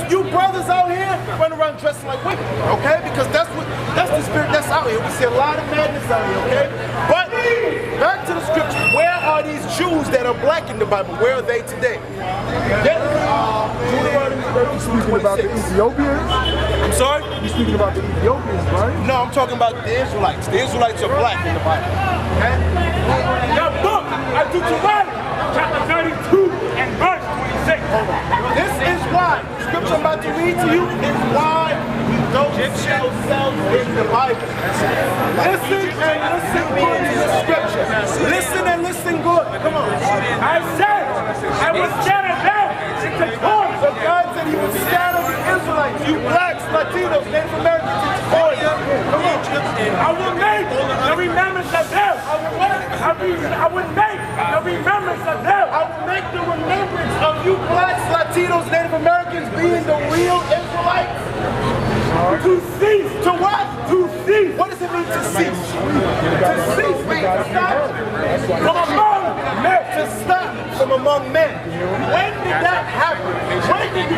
you brothers out here run around dressing like women, okay? Because that's the spirit that's out here. We see a lot of madness out here, okay? But back to the scripture. Where are these Jews that are black in the Bible? Where are they today? Deuteronomy 30, speaking about the Ethiopians? I'm sorry? You're speaking about the Ethiopians, right? No, I'm talking about the Israelites. The Israelites are black in the Bible. Okay? The book of Deuteronomy, chapter 32 and verse 26. This is why, the scripture I'm about to read to you is why we don't see ourselves in the Bible. Listen and listen good to the scripture. Listen and listen good. Come on. I said, I will scatter them into corn. So God said he would scatter the Israelites, you blacks, Latinos, Native Americans, into corn. Come on. I will make the remembrance of them. I will make the remembrance of them. I will make the remembrance of you blacks, Latinos, Native Americans being the real Israelites. To cease. To what? To cease. What does it mean to cease? To cease. To stop from among men. To stop from among men. When did that happen? When did the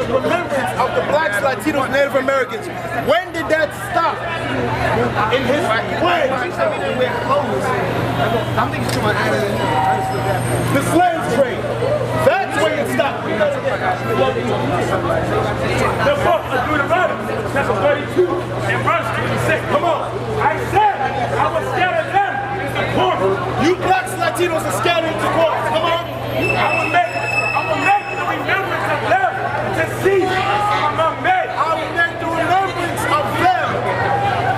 remembrance of the blacks, Latinos, Native Americans, when did that stop? In his way. The slave trade. That's when it stopped. The book of Deuteronomy, chapter 32 and verse 26. Come on. I said, I will scatter them into corn. You blacks, Latinos are scattered into corn. Come on. I will make the remembrance of them to cease among men. I will make the remembrance of them,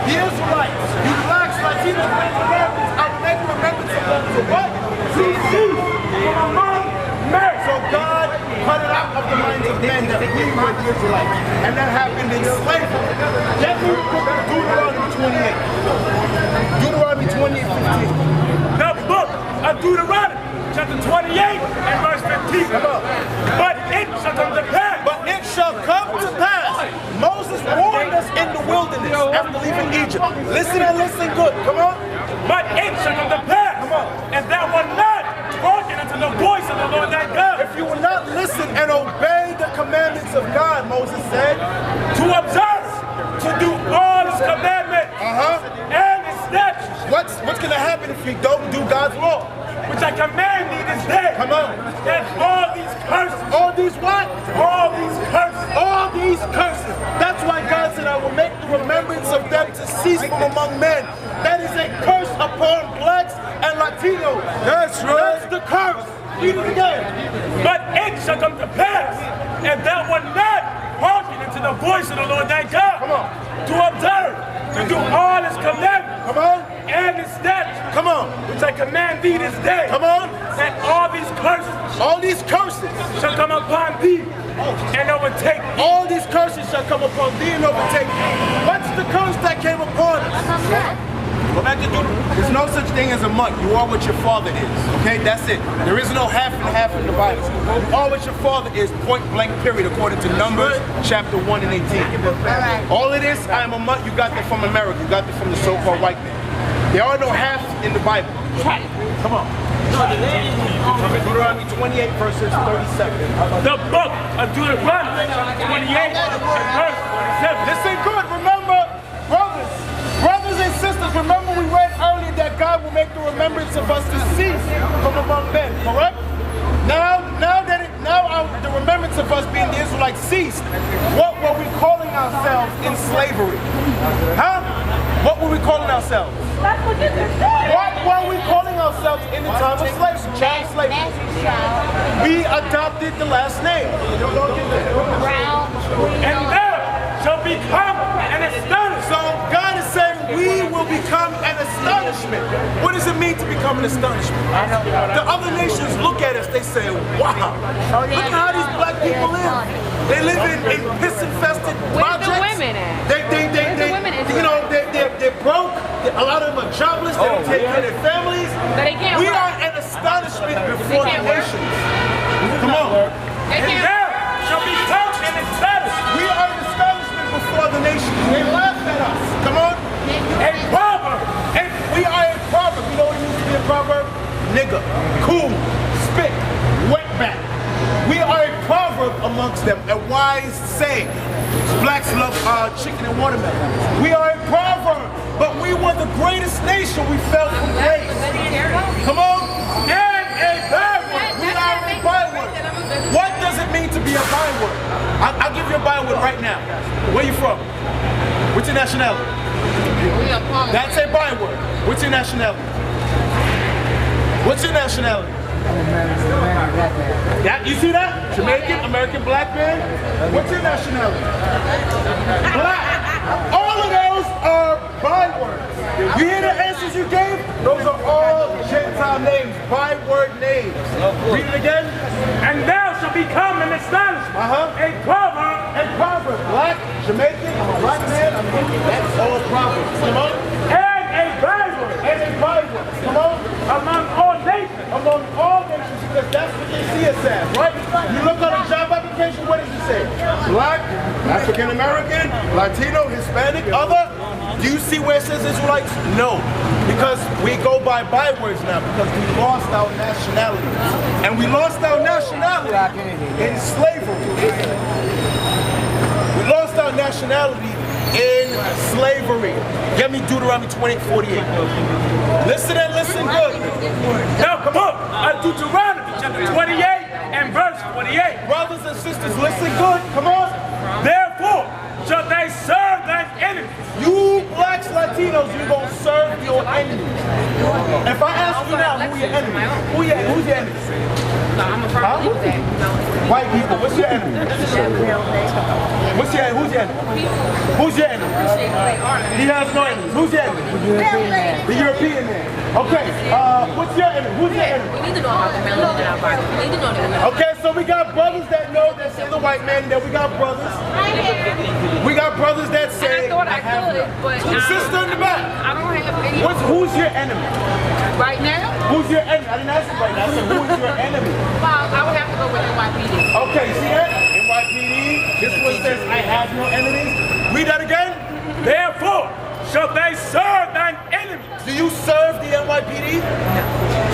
the Israelites, you blacks, Latinos, Native Americans, I will make the remembrance of them to what? To cease from among men. So God cut it out of the minds of men that we were the Israelites. And that happened in slavery. Let me look at Deuteronomy 28. Deuteronomy 28:15. The book of Deuteronomy, chapter 28 and verse 15. But it shall come to pass. But it shall come to pass. Moses warned us in the wilderness after leaving Egypt. Listen and listen good. Come on. But it shall come to pass. Come on. And thou wilt not hearken unto the voice of the Lord thy God. If you will not listen and obey the commandments of God, Moses said, to observe, to do all his commandments and his statutes. What's going to happen if you don't do God's law? Which I command thee this day. Come on. That all these curses. All these what? All these curses. All these curses. That's why God said, I will make the remembrance of them to cease from among men. That is a curse upon blacks and Latinos. That's right. That's the curse. Read it again. But it shall come to pass, and thou wilt not hearken unto the voice of the Lord thy God. Come on. To observe, to do all his commandments. Come on. And his statutes. Come on. Which I command thee this day. Come on. That all these curses shall come upon thee and overtake thee. All these curses shall come upon thee and overtake thee. What's the curse that came upon us? Go back to Deuteronomy. There's no such thing as a month. You are what your father is. Okay, that's it. There is no half and half in the Bible. You are what your father is, point blank period, according to Numbers chapter 1 and 18. All it is, I am a month. You got that from America. You got that from the so-called white man. There are no halves in the Bible. Come on. Deuteronomy 28 verses 37. The book of Deuteronomy 28 verse 47. Listen good. Remember, brothers and sisters, remember we read earlier that God will make the remembrance of us to cease from among men, correct? Now the remembrance of us being the Israelites ceased. What were we calling ourselves in slavery? Huh? What were we calling ourselves? What were we calling ourselves in the time of slavery? Child slavery. We adopted the last name. And thou shall become an astonishment. So God is saying we will become an astonishment. What does it mean to become an astonishment? The other nations look at us, they say, wow, look at how these black people live. They live in piss-infested projects. Where's the women at? They're broke. A lot of them are jobless. They don't take care of their families. But they can't We work. are an astonishment before the can't work. nations. Come on. They And can't. thou shall become an astonishment. We are an astonishment before the nations. They laugh at us. Come on. A proverb. And we are a proverb. You know what it means to be a proverb? Nigga, cool, spit, wetback. We are a proverb among amongst them. A wise saying. Blacks love chicken and watermelon. We are a proverb, but we were the greatest nation. We fell from grace. Come on. And a byword. We are a byword. What does it mean to be a byword? I'll give you a byword right now. Where you from? What's your nationality? That's a byword. What's your nationality? What's your nationality? Yeah, you see that? Jamaican, American, black man. What's your nationality? Black. All of those are bywords. You hear the answers you gave? Those are all Gentile names, byword names. Read it again. And thou shalt become an astonishment, a proverb. And proverb. Black, Jamaican, black man, American. That's all proverbs. Come on. And a byword. And a byword. Come on. Among all nations. Among all nations, because that's what they see us as, right? You look on a job application, what does it say? Black, African American, Latino, Hispanic, other. Do you see where it says Israelites? No, because we go by bywords now, because we lost our nationality. And we lost our nationality in slavery. We lost our nationality in slavery. Get me Deuteronomy 28:48. Listen and listen good. Now come on, Deuteronomy chapter 28 and verse 48. Brothers and sisters, listen good. Come on. Therefore shall they serve thine enemies. You blacks, Latinos, you're going to serve your enemies. If I ask you now, who are your enemies? Who's your enemies? White people. What's your enemy? Who's your enemy? Who's your enemy? He has no enemies. Who's your enemy? The European man. Okay. What's your enemy? Who's your enemy? We need to know about the melanin in our body. We need to know that. Okay, so we got brothers that know that say the white man. Then we got brothers. We got brothers that say. I thought I could, but sister in the back. I don't have any. Who's your enemy? Right now? Who's your enemy? I didn't ask you right now. I said, who is your enemy? Well, I would have to go with NYPD. Okay, see that? NYPD. This one says, I have no enemies. Read that again. Therefore shall they serve thine enemies. Do you serve the NYPD?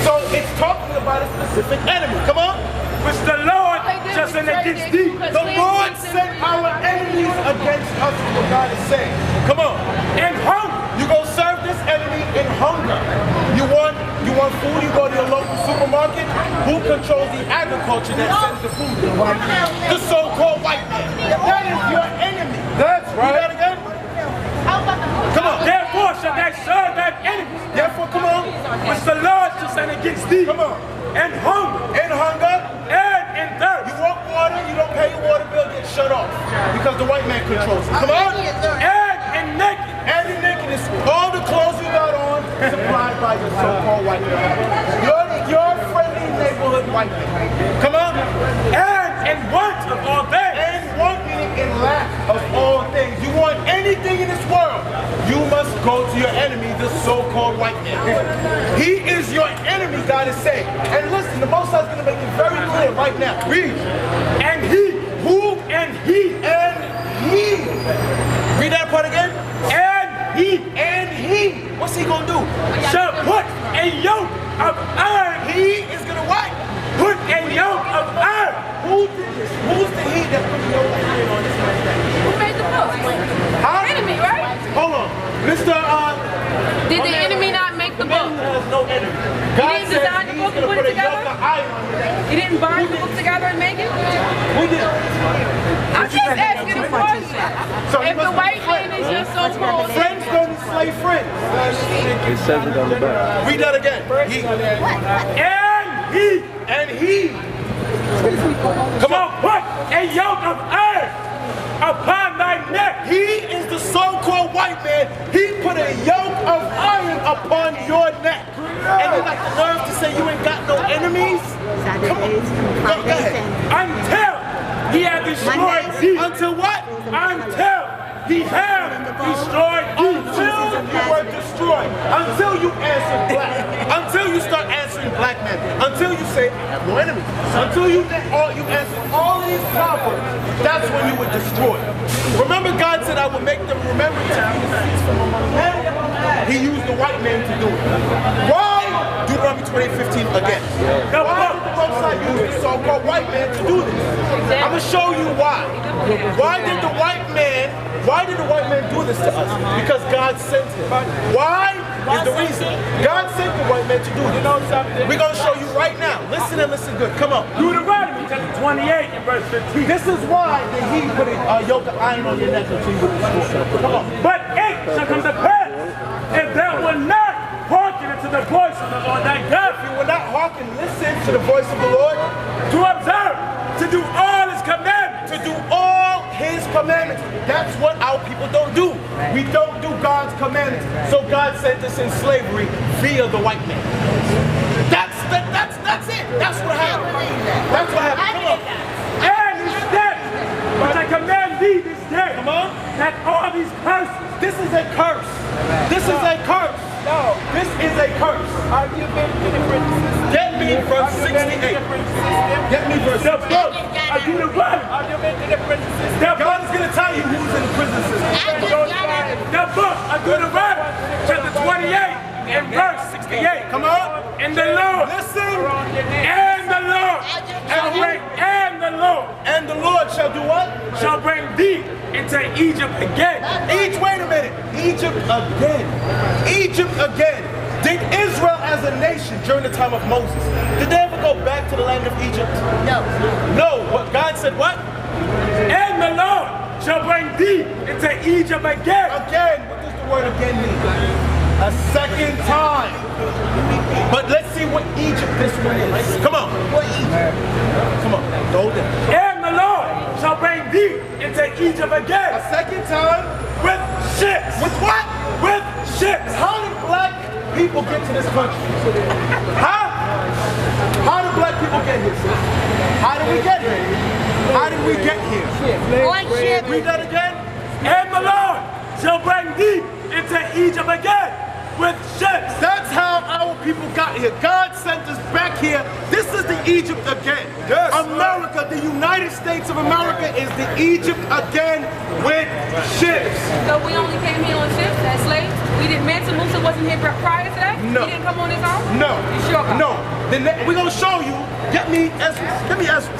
So it's talking about a specific enemy. Come on. Which the Lord shall send against thee. The Lord sent our enemies against us, is what God is saying. Come on. In hunger. You go serve this enemy in hunger. You want food, you go to your local supermarket. Who controls the agriculture that sends the food? The so-called white man. That is your enemy. That's right. Read that again. Come on. Therefore shall they serve thine enemies. Therefore, come on. Which the Lord shall send against thee. Come on. In hunger. In hunger. And in thirst. You want water, you don't pay your water bill, get shut off. Because the white man controls it. Come on. And in naked. And in nakedness. All the clothes you got on supplied by your so-called white man. Your friendly neighborhood white man. Come on. And in want of all things. And want meaning in lack of all things. You want anything in this world, you must go to your enemy, the so-called white man. He is your enemy, God is saying. And listen, the Most High is going to make it very clear right now. Read. And he. Who? And he. And he. Read that part again. And he. And he. What's he going to do? Shall put a yoke of iron. He is going to what? Put a yoke of iron. Who did this? Who's the he that put the yoke of iron on this man's neck? Who made the book? Huh? Enemy, right? Hold on. Mr. Did the enemy not make the book? Has no enemy. He didn't design the book and put it together? He didn't bind the book together and make it? We did. I'm just asking a question. So If the white man is your so-called friends don't enslave friends. It says it on the back. Read that again. He. And he. And he. Come on, put a yoke of iron upon thy neck. He is the so-called white man. He put a yoke of iron upon your neck. And you got the nerve to say you ain't got no enemies? Come on. Go ahead. Until he had destroyed thee. Until what? Until he had destroyed thee. Until you were destroyed. Until you answer black. Until you start answering black men. Until you say, I have no enemies. Until you answer all of these proverbs. That's when you were destroyed. Remember, God said, I will make them remember to me the seeds from among men. He used the white man to do it. Why? Deuteronomy 28:15 again. Why did the Most High use the so-called white man to do this? I'm gonna show you why. Why did the white man do this to us? Because God sent him. Why is the reason? God sent the white man to do this. You know something? We're gonna show you right now. Listen and listen good. Come on. Deuteronomy chapter 28 and verse 15. This is why he put a yoke of iron on your neck until you would destroy. Come on. But it shall come to pass, if thou wilt not hearken unto the voice of the Lord thy God, If you will not hearken, listen to the voice of the Lord, to observe, to do all his commandments, to do all his commandments. That's what our people don't do. We don't do God's commandments. So God sent us in slavery via the white man. That's it. That's what happened. That's what happened. Come on. and his statutes, which I command thee this day, Come on. that all these curses, This is a curse. This is a curse. No, this is a curse. Have you been to different systems? Get me verse 68. Get me verse the 68. book of Deuteronomy, Have you been to different systems? God is going to tell you who's in the prison system. the book of Deuteronomy, chapter 28 and verse 68. Come on. And the Lord, Listen. and the Lord, and the Lord And the Lord shall do what? shall bring thee into Egypt again. Wait a minute. Egypt again. Egypt again. Did Israel as a nation during the time of Moses, did they ever go back to the land of Egypt? No. No. What God said what? And the Lord shall bring thee into Egypt again. Again. What does the word again mean? A second time. But let's see what Egypt this one is. Come on. What Egypt? Come on. Go there. And the Lord shall bring thee into Egypt again. A second time. With ships. With what? With ships. How did black people get to this country? Huh? How did black people get here, sis? How did we get here? How did we get here? Read that again. And the Lord shall bring thee into Egypt again with ships. That's how our people got here. God sent us back here. This is the Egypt again. Yes. America, the United States of America is the Egypt again with ships. So we only came here on ships as slaves? We didn't, Mansa Musa wasn't here prior to that? No. He didn't come on his own? No. You sure about No. We're going to show you. Get me Ezra. Get me Ezra.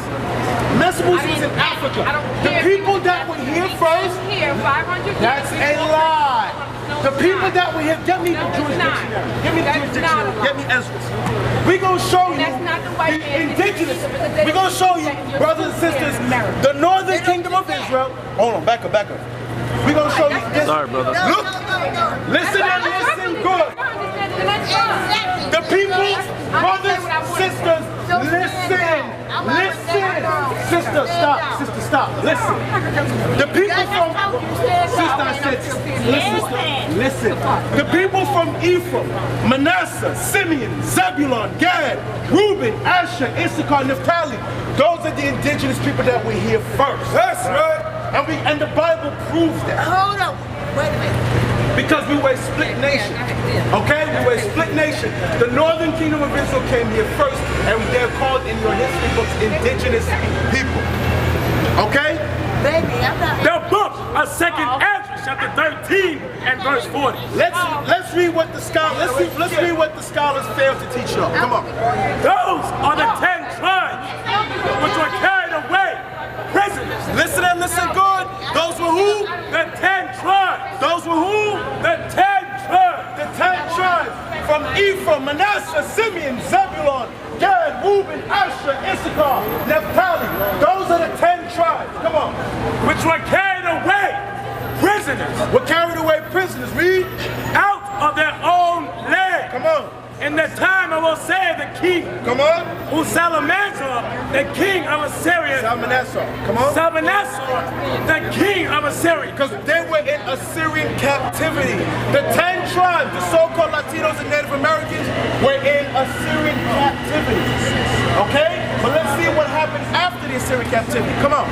Mansa Musa was in Africa. I don't The care. people that were here first, Here, 500 years. that's a lie. The people that were here, get me the Jewish dictionary. Give me the Jewish dictionary. Get me Ezra. We're going to show you That's not the white the man. indigenous. We're going to show you, brothers and sisters, the northern kingdom of Israel. Hold on, back up. We're going to show you this. Sorry, brother. Look, listen and listen good. The people, brothers, sisters, listen. Sister, stop. Listen. The people from, sister, I said, listen. The people from Ephraim, Manasseh, Simeon, Zebulun, Gad, Reuben, Asher, Issachar, Naphtali. Those are the indigenous people that were here first. That's right. And the Bible proves that. Hold on. Wait a minute. Because we were a split nation. Okay? We were a split nation. The northern kingdom of Israel came here first, and they're called in your history books indigenous people. Okay? Baby, I'm not. The book of 2nd Ezra, chapter 13 and verse 40. Let's read what the scholars read what the scholars failed to teach y'all. Come on. Those are the 10 tribes which were carried away prisoners. Listen and listen good. Those were who? The 10 tribes. Those were who? The 10 tribes. The 10 tribes from Ephraim, Manasseh, Simeon, Zebulun, Gad, Reuben, Asher, Issachar, Naphtali. Those are the 10 tribes. Come on. Which were carried away prisoners. Were carried away prisoners. Read. Out of their own land. Come on. In the time of Hosea the king, Come on. who Salmanasar, the king of Assyria, Salmanasar. Come on. Salmanasar, the king of Assyria. Because they were in Assyrian captivity. The 10 tribes, the so-called Latinos and Native Americans, were in Assyrian captivity. Okay? But let's see what happened after the Assyrian captivity. Come on.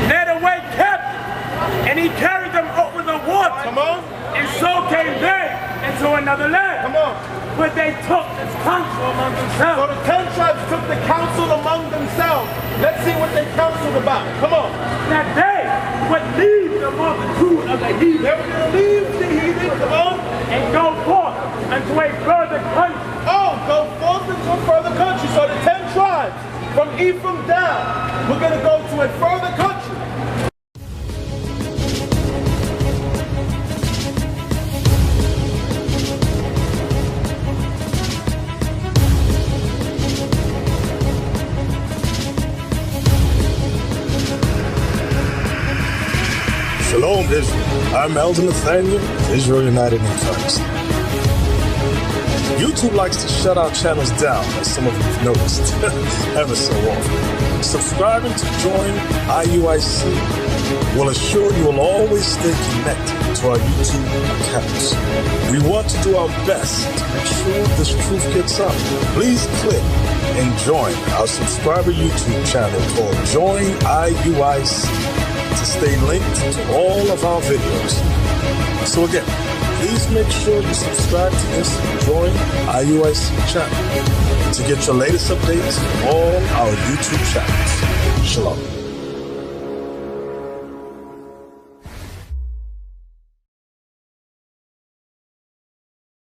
Led away captive, and he carried them over the water. Come on. And so came they into another land. Come on. But they took this counsel among So themselves. the 10 tribes took the counsel among themselves. Let's see what they counseled about. Come on. That they would leave the multitude of the heathen. They were going to leave the heathen. Come on. And go forth unto a further country. Oh, go forth into a further country. So the 10 tribes, From Ephraim down, we're going to go to a further country. Shalom, Israel. I'm Elder Nathaniel, Israel United in Christ. YouTube likes to shut our channels down, as some of you have noticed, ever so often. Subscribing to join IUIC will assure you will always stay connected to our YouTube accounts. We want to do our best to make sure this truth gets out. Please click and join our subscriber YouTube channel called Join IUIC to stay linked to all of our videos. So again, please make sure you subscribe to this Join IUIC channel to get your latest updates on all our YouTube channels. Shalom.